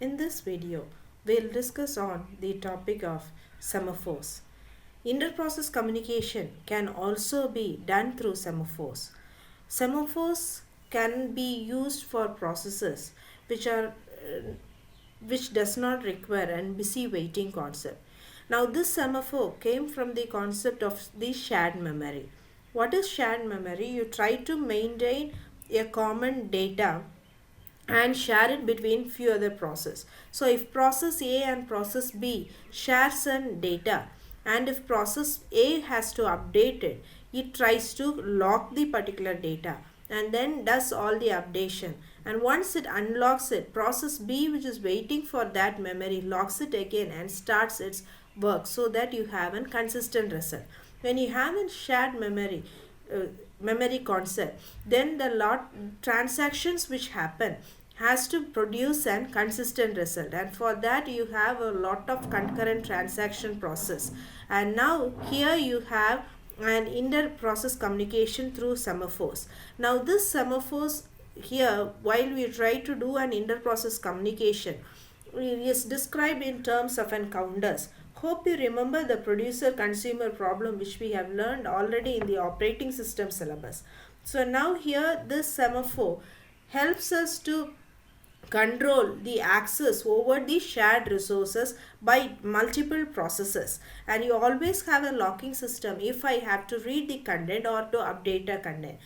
In this video, we'll discuss on the topic of semaphores. Inter-process communication can also be done through semaphores. Semaphores can be used for processes which are which does not require a busy waiting concept. Now this semaphore came from the concept of the shared memory. What is shared memory? You try to maintain a common data and share it between few other process. So if process A and process B share some data, and if process A has to update it, it tries to lock the particular data and then does all the updation, and once it unlocks it, process B, which is waiting for that memory, locks it again and starts its work, so that you have a consistent result. When you have a shared uh, memory concept, then the lot transactions which happen has to produce an consistent result, and for that you have a lot of concurrent transaction process. And now here you have an inter process communication through semaphores. Now this semaphores here, while we try to do an inter process communication, is described in terms of encounters. Hope you remember the producer consumer problem which we have learned already in the operating system syllabus. So now here this semaphore helps us to control the access over the shared resources by multiple processes, and you always have a locking system if I have to read the content or to update a content.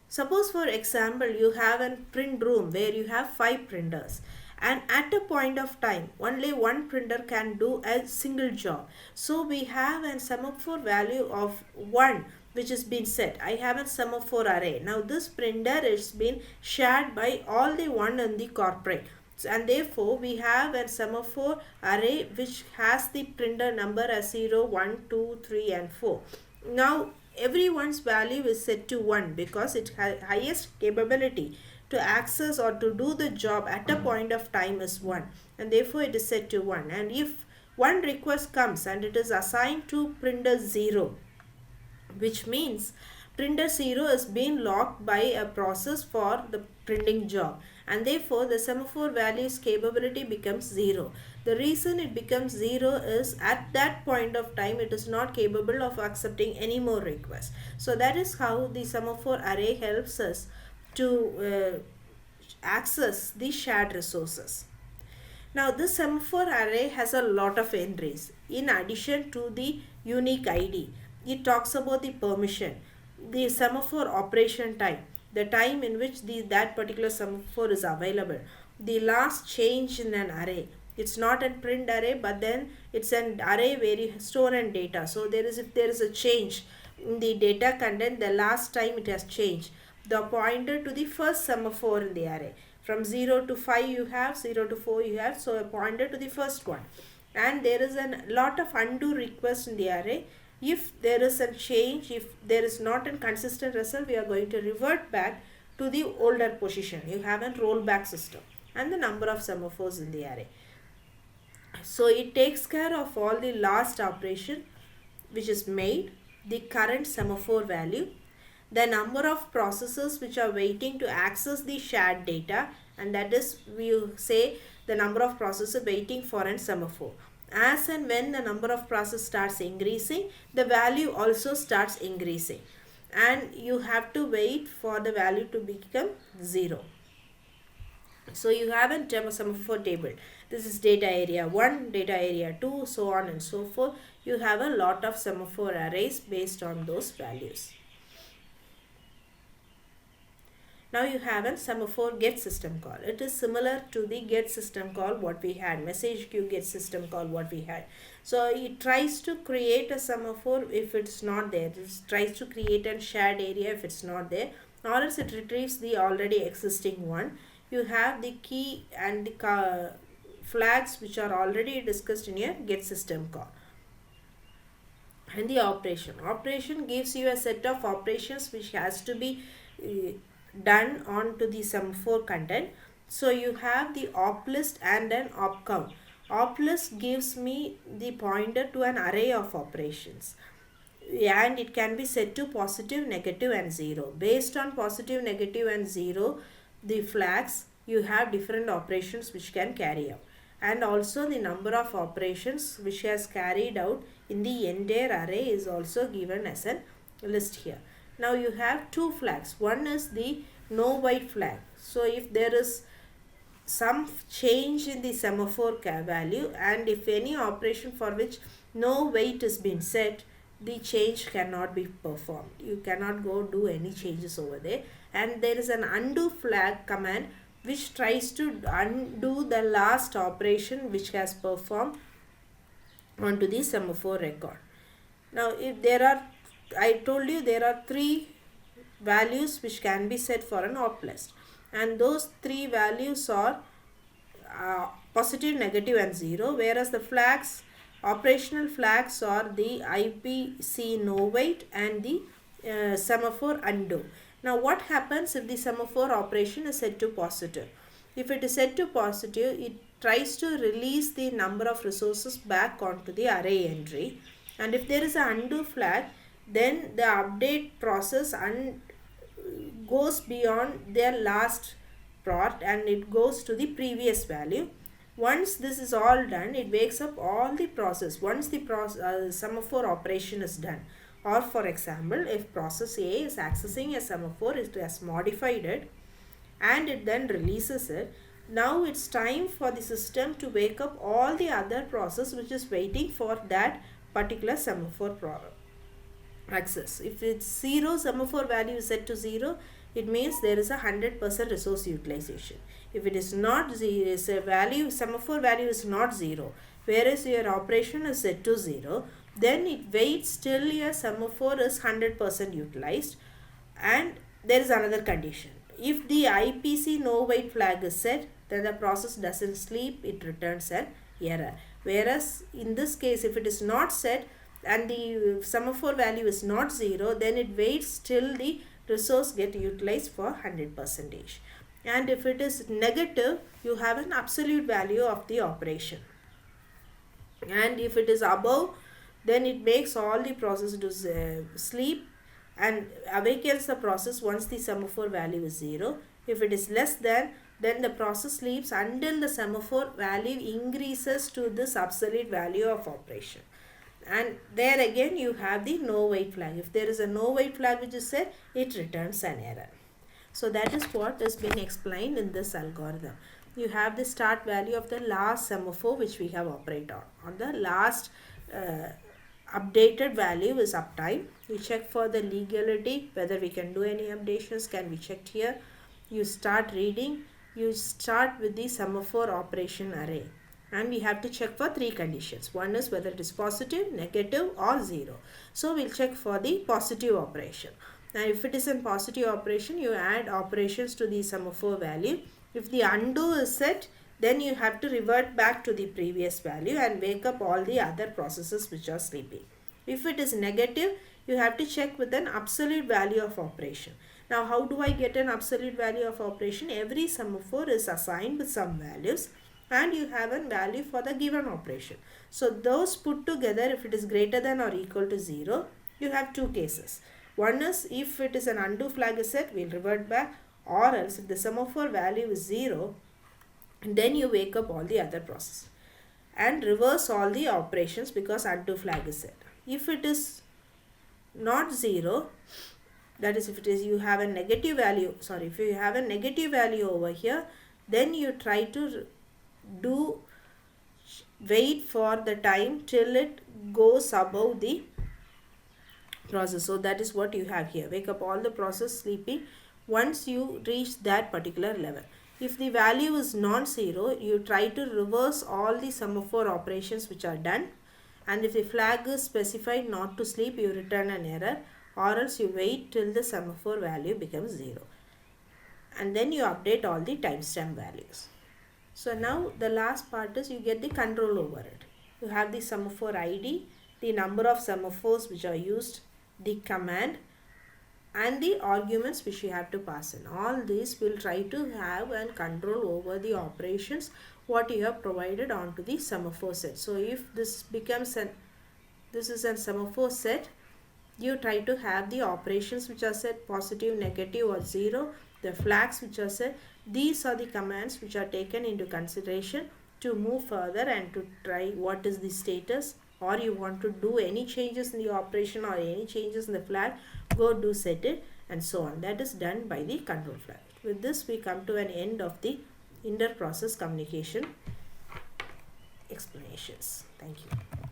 Suppose for example you have a print room where you have 5 printers, and at a point of time only one printer can do a single job. So we have a semaphore value of 1 which has been set. I have a semaphore array. Now this printer is been shared by all the one in the corporate, and therefore we have a semaphore array which has the printer number as 0, 1, 2, 3 and 4. Now everyone's value is set to 1 because it has highest capability to access or to do the job at a point of time is 1, and therefore it is set to 1. And if one request comes and it is assigned to printer 0, which means printer 0 is being locked by a process for the printing job, and therefore the semaphore value's capability becomes 0. The reason it becomes 0 is at that point of time it is not capable of accepting any more requests. So that is how the semaphore array helps us to access the shared resources. Now this semaphore array has a lot of entries. In addition to the unique ID, it talks about the permission, the semaphore operation time, the time in which that particular semaphore is available, the last change in an array. It's not a print array, but then it's an array where you store and data. So there is, if there is a change in the data content, the last time it has changed, the pointer to the first semaphore in the array. From 0 to 5 you have, 0 to 4 you have, so a pointer to the first one. And there is a lot of undo requests in the array. If there is a change, if there is not a consistent result, we are going to revert back to the older position. You have a rollback system and the number of semaphores in the array. So it takes care of all the last operation which is made, the current semaphore value, the number of processes which are waiting to access the shared data, and that is, we say, the number of processes waiting for a semaphore. As and when the number of processes starts increasing, the value also starts increasing, and you have to wait for the value to become 0. So you have a semaphore table. This is data area 1, data area 2, so on and so forth. You have a lot of semaphore arrays based on those values. Now you have a semaphore get system call. It is similar to the get system call what we had, message queue get system call what we had. So it tries to create a semaphore if it's not there. It tries to create a shared area if it's not there, or else it retrieves the already existing one. You have the key and the flags which are already discussed in your get system call. And the operation gives you a set of operations which has to be done on to the semaphore content. So you have the op list and an op count. Op list gives me the pointer to an array of operations, and it can be set to positive, negative and 0. Based on positive, negative and 0, the flags, you have different operations which can carry out. and also the number of operations which has carried out in the entire array is also given as a list here. Now you have two flags. One is the no wait flag. So if there is some change in the semaphore value, and if any operation for which no wait is been set, the change cannot be performed. You cannot go do any changes over there. And there is an undo flag command which tries to undo the last operation which has performed onto the semaphore record. Now if there are, I told you there are three values which can be set for an op list, and those three values are positive, negative and 0, whereas the flags, operational flags, are the IPC no wait and the semaphore undo. Now what happens if the semaphore operation is set to positive? If it is set to positive, it tries to release the number of resources back onto the array entry, and if there is an undo flag, then the update process goes beyond their last prot and it goes to the previous value. Once this is all done, it wakes up all the process once the semaphore operation is done. Or for example, if process A is accessing a semaphore, it has modified it and it then releases it. Now it's time for the system to wake up all the other process which is waiting for that particular semaphore access. If it's 0, semaphore value is set to 0, it means there is a 100% resource utilization. If it is not 0, semaphore value is not 0, whereas your operation is set to 0, then it waits till your semaphore is 100% utilized. And there is another condition. If the IPC no wait flag is set, then the process doesn't sleep, it returns an error. Whereas in this case, if it is not set and the semaphore value is not 0, then it waits till the resource get utilized for 100%. And if it is negative, you have an absolute value of the operation. And if it is above, then it makes all the process to sleep and awakens the process once the semaphore value is 0. If it is less than, then the process sleeps until the semaphore value increases to this absolute value of operation. And there again you have the no wait flag. If there is a no wait flag which is set, it returns an error. So that is what is being explained in this algorithm. You have the start value of the last semaphore which we have operated on. On the last updated value is uptime. You check for the legality, whether we can do any updations can be checked here. You start reading. You start with the semaphore operation array. And we have to check for three conditions. One is whether it is positive, negative or 0. So we'll check for the positive operation. Now if it is a positive operation, you add operations to the semaphore value. If the undo is set, then you have to revert back to the previous value and wake up all the other processes which are sleeping. If it is negative, you have to check with an absolute value of operation. Now how do I get an absolute value of operation? Every semaphore is assigned with some values, and you have a value for the given operation. So those put together, if it is greater than or equal to 0, you have two cases. One is if it is an undo flag is set, we'll revert back, or else if the semaphore value is 0, then you wake up all the other processes and reverse all the operations because undo flag is set. If it is not 0, that is if it is you have a negative value, if you have a negative value over here, then you try to wait for the time till it goes above the process. So that is what you have here. Wake up all the process sleeping once you reach that particular level. If the value is non-zero, you try to reverse all the semaphore operations which are done, and if the flag is specified not to sleep, you return an error, or else you wait till the semaphore value becomes 0, and then you update all the timestamp values. So now the last part is you get the control over it. You have the semaphore ID, the number of semaphores which are used, the command, and the arguments which you have to pass in. All these will try to have and control over the operations what you have provided onto the semaphore set. So if this becomes this is a semaphore set, you try to have the operations which are set positive, negative or 0, the flags which are set. These are the commands which are taken into consideration to move further and to try what is the status, or you want to do any changes in the operation or any changes in the flag, go do set it, and so on. That is done by the control flag. With this, we come to an end of the inter-process communication explanations. Thank you.